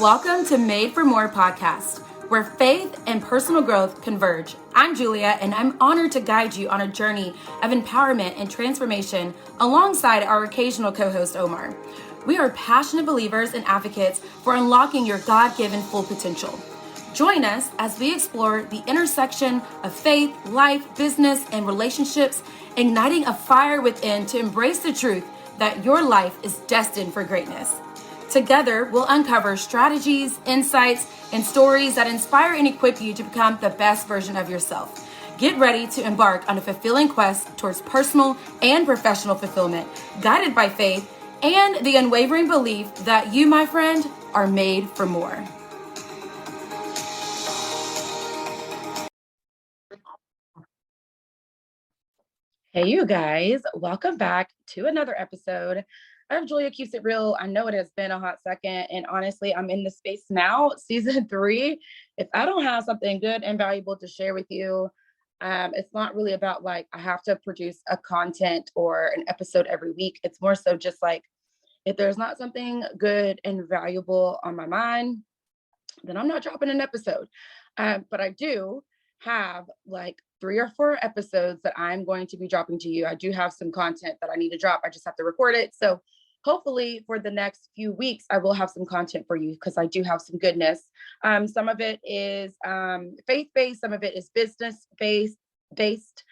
Welcome to Made for More podcast, where faith and personal growth converge. I'm Julia, and I'm honored to guide you on a journey of empowerment and transformation alongside our occasional co-host, Omar. We are passionate believers and advocates for unlocking your God-given full potential. Join us as we explore the intersection of faith, life, business, and relationships, igniting a fire within to embrace the truth that your life is destined for greatness. Together, we'll uncover strategies, insights, and stories that inspire and equip you to become the best version of yourself. Get ready to embark on a fulfilling quest towards personal and professional fulfillment, guided by faith and the unwavering belief that you, my friend, are made for more. Hey, you guys, welcome back to another episode of Julia Keeps It Real. I know it has been a hot second, and honestly, I'm in the space now, season 3. If I don't have something good and valuable to share with you, it's not really about like I have to produce a content or an episode every week. It's more so just like if there's not something good and valuable on my mind, then I'm not dropping an episode. But I do have like 3 or 4 episodes that I'm going to be dropping to you. I do have some content that I need to drop. I just have to record it. So hopefully for the next few weeks, I will have some content for you because I do have some goodness. Some of it is faith-based. Some of it is business-based,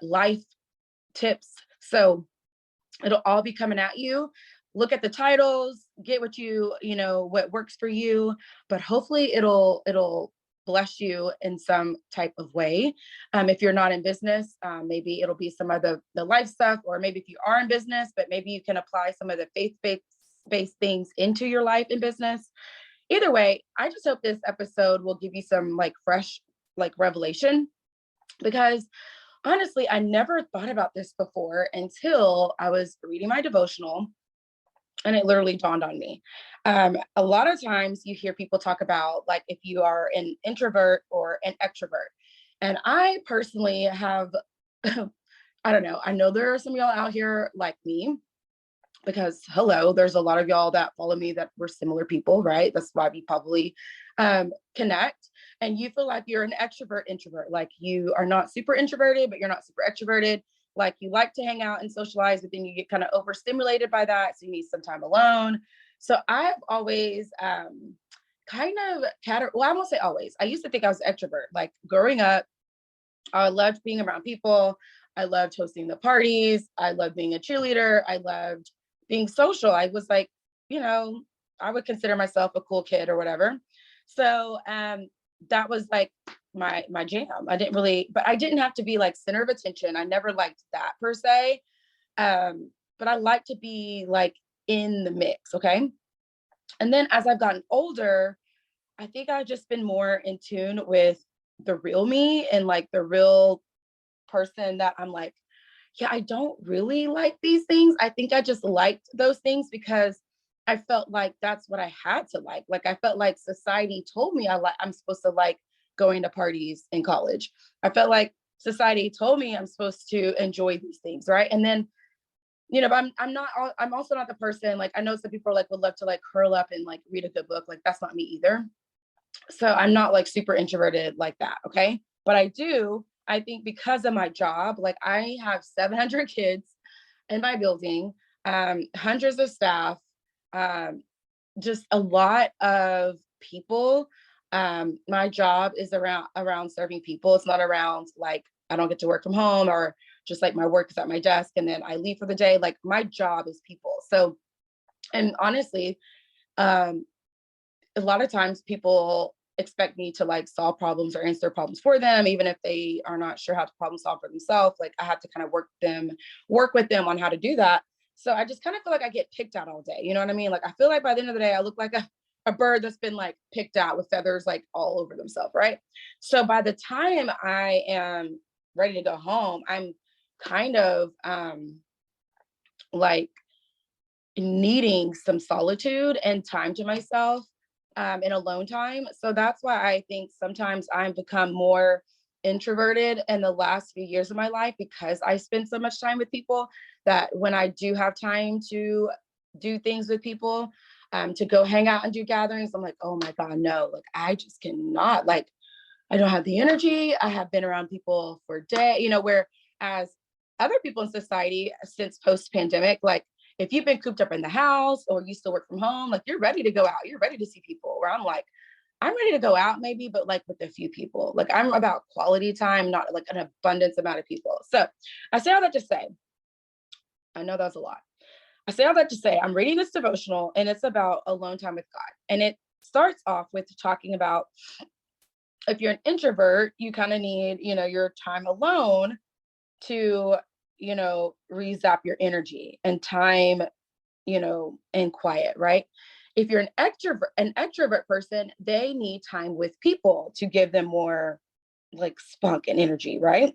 life tips. So it'll all be coming at you. Look at the titles, get what what works for you, but hopefully it'll bless you in some type of way. If you're not in business, maybe it'll be some of the life stuff, or maybe if you are in business, but maybe you can apply some of the faith-based things into your life in business. Either way, I just hope this episode will give you some like fresh like revelation, because honestly, I never thought about this before until I was reading my devotional. And it literally dawned on me. A lot of times you hear people talk about like if you are an introvert or an extrovert. And I personally have, I don't know. I know there are some of y'all out here like me, because hello, there's a lot of y'all that follow me that we're similar people, right? That's why we probably connect. And you feel like you're an extrovert introvert, like you are not super introverted, but you're not super extroverted. Like you like to hang out and socialize, but then you get kind of overstimulated by that. So you need some time alone. So I've always I won't say always. I used to think I was an extrovert. Like growing up, I loved being around people. I loved hosting the parties. I loved being a cheerleader. I loved being social. I was like, I would consider myself a cool kid or whatever. So that was like my jam. I didn't have to be like center of attention. I never liked that per se. But I like to be like in the mix. Okay. And then as I've gotten older, I think I've just been more in tune with the real me and like the real person that I'm like, yeah, I don't really like these things. I think I just liked those things because I felt like that's what I had to like. Like I felt like society told me I'm supposed to like going to parties in college. I felt like society told me I'm supposed to enjoy these things, right? And then, but I'm also not the person, like I know some people are like would love to like curl up and like read a good book. Like that's not me either. So I'm not like super introverted like that, okay? But I think because of my job, like I have 700 kids in my building, hundreds of staff, just a lot of people. My job is around serving people. It's not around like I don't get to work from home or just like my work is at my desk and then I leave for the day. Like my job is people. So, and honestly, a lot of times people expect me to like solve problems or answer problems for them, even if they are not sure how to problem solve for themselves. Like I have to kind of work with them on how to do that. So I just kind of feel like I get picked out all day. You know what I mean? Like I feel like by the end of the day, I look like a bird that's been like picked out with feathers like all over themselves, right? So by the time I am ready to go home, I'm kind of like needing some solitude and time to myself, in alone time. So that's why I think sometimes I've become more introverted in the last few years of my life, because I spend so much time with people that when I do have time to do things with people, to go hang out and do gatherings. I'm like, oh my God, no, like I just cannot, like, I don't have the energy. I have been around people for day, whereas other people in society since post-pandemic, like if you've been cooped up in the house or you still work from home, like you're ready to go out, you're ready to see people, where I'm like, I'm ready to go out maybe, but like with a few people. Like I'm about quality time, not like an abundance amount of people. So I say all that to say, I know that's a lot. I say all that to say, I'm reading this devotional and it's about alone time with God. And it starts off with talking about if you're an introvert, you kind of need, your time alone to, re-zap your energy and time, in quiet, right? If you're an extrovert person, they need time with people to give them more like spunk and energy, right?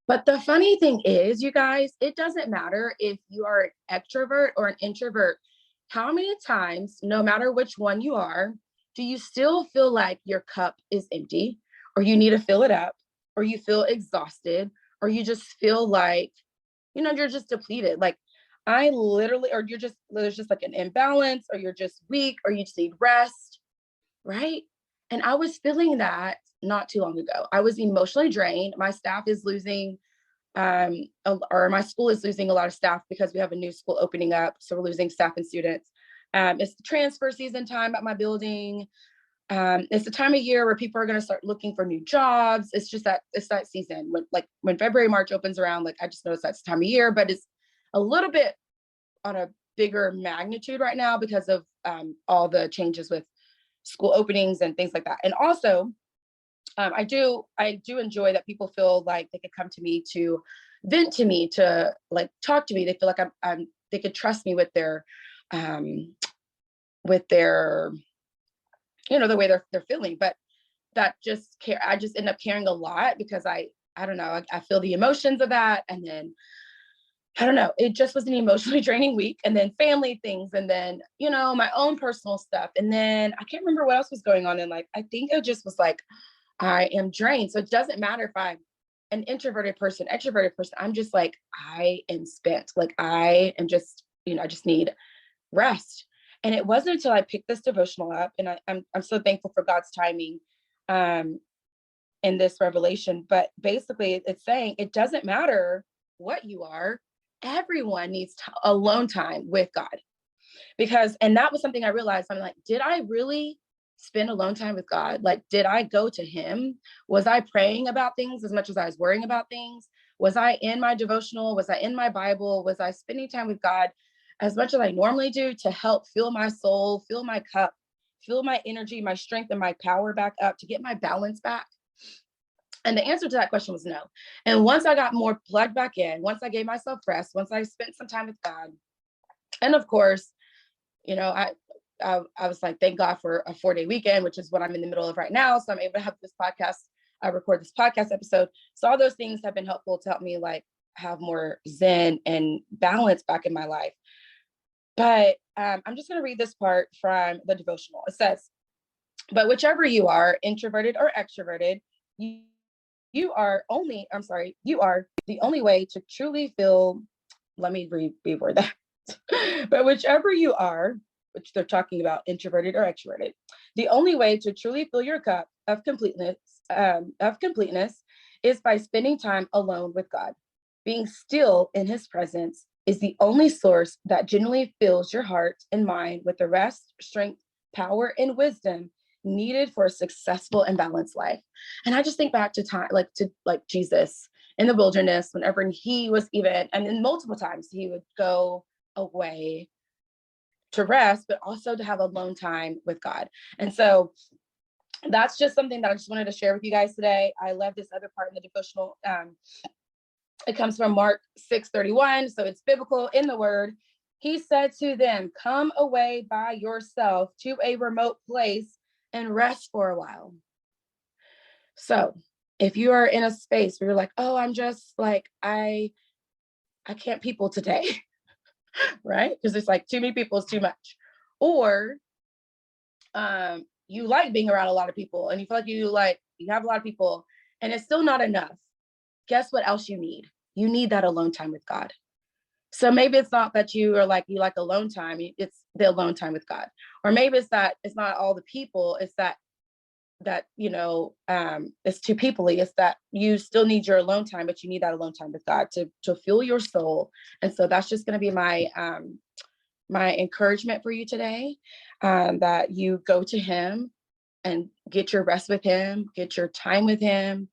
But the funny thing is, you guys, it doesn't matter if you are an extrovert or an introvert. How many times, no matter which one you are, do you still feel like your cup is empty, or you need to fill it up, or you feel exhausted, or you just feel like, you're just depleted? Like I literally, or there's just like an imbalance, or you're just weak, or you just need rest, right? And I was feeling that not too long ago. I was emotionally drained. My staff is losing, or my school is losing a lot of staff because we have a new school opening up. So we're losing staff and students. It's the transfer season time at my building. It's the time of year where people are going to start looking for new jobs. It's that season when February, March opens around, like I just noticed that's the time of year, but it's a little bit on a bigger magnitude right now because of all the changes with school openings and things like that. And also, I do enjoy that people feel like they could come to me to vent to me, to like talk to me. They feel like they could trust me with their the way they're feeling. But I just end up caring a lot because I don't know, I feel the emotions of that. And then I don't know, it just was an emotionally draining week, and then family things, and then, my own personal stuff. And then I can't remember what else was going on. And like, I think it just was like, I am drained. So it doesn't matter if I'm an introverted person, extroverted person. I'm just like, I am spent. Like I am just, I just need rest. And it wasn't until I picked this devotional up, and I'm so thankful for God's timing in this revelation. But basically it's saying it doesn't matter what you are. Everyone needs alone time with God. And that was something I realized. I'm like, did I really spend alone time with God? Like, did I go to him? Was I praying about things as much as I was worrying about things? Was I in my devotional? Was I in my Bible? Was I spending time with God as much as I normally do to help fill my soul, fill my cup, fill my energy, my strength, and my power back up, to get my balance back? And the answer to that question was no. And once I got more plugged back in, once I gave myself rest, once I spent some time with God, and of course, I was like, thank God for a 4-day weekend, which is what I'm in the middle of right now. So I'm able to have this podcast. I record this podcast episode. So all those things have been helpful to help me like have more zen and balance back in my life. But I'm just going to read this part from the devotional. It says, but whichever you are, introverted or extroverted, you are the only way to truly feel, let me reword that. But whichever you are, which they're talking about introverted or extroverted, the only way to truly fill your cup of completeness is by spending time alone with God. Being still in his presence is the only source that genuinely fills your heart and mind with the rest, strength, power, and wisdom needed for a successful and balanced life. And I just think back to time, like Jesus in the wilderness, whenever he was and multiple times he would go away to rest, but also to have alone time with God. And so that's just something that I just wanted to share with you guys today. I love this other part in the devotional. It comes from Mark 6:31. So it's biblical in the word. He said to them, come away by yourself to a remote place and rest for a while. So if you are in a space where you're like, oh, I'm just like, I can't people today, right? Because it's like too many people is too much. Or you like being around a lot of people and you feel like you have a lot of people and it's still not enough. Guess what else you need? You need that alone time with God. So maybe it's not that you are like, you like alone time, it's the alone time with God. Or maybe it's that it's not all the people, it's that it's too peoply. It's that you still need your alone time, but you need that alone time with God to fuel your soul. And so that's just going to be my encouragement for you today, that you go to him and get your rest with him, get your time with him.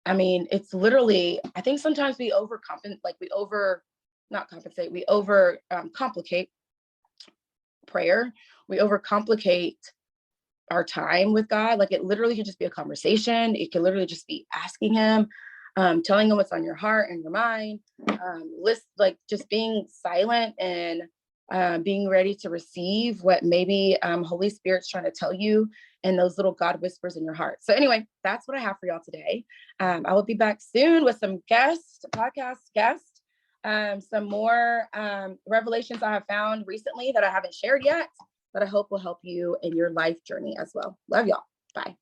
I mean, it's literally, I think sometimes we overcompensate, like we over, not compensate, we over complicate prayer. We overcomplicate our time with God. Like it literally could just be a conversation. It could literally just be asking him, telling him what's on your heart and your mind, like just being silent and being ready to receive what maybe Holy Spirit's trying to tell you and those little God whispers in your heart. So anyway, that's what I have for y'all today. I will be back soon with some podcast guests, some more revelations I have found recently that I haven't shared yet, that I hope will help you in your life journey as well. Love y'all. Bye.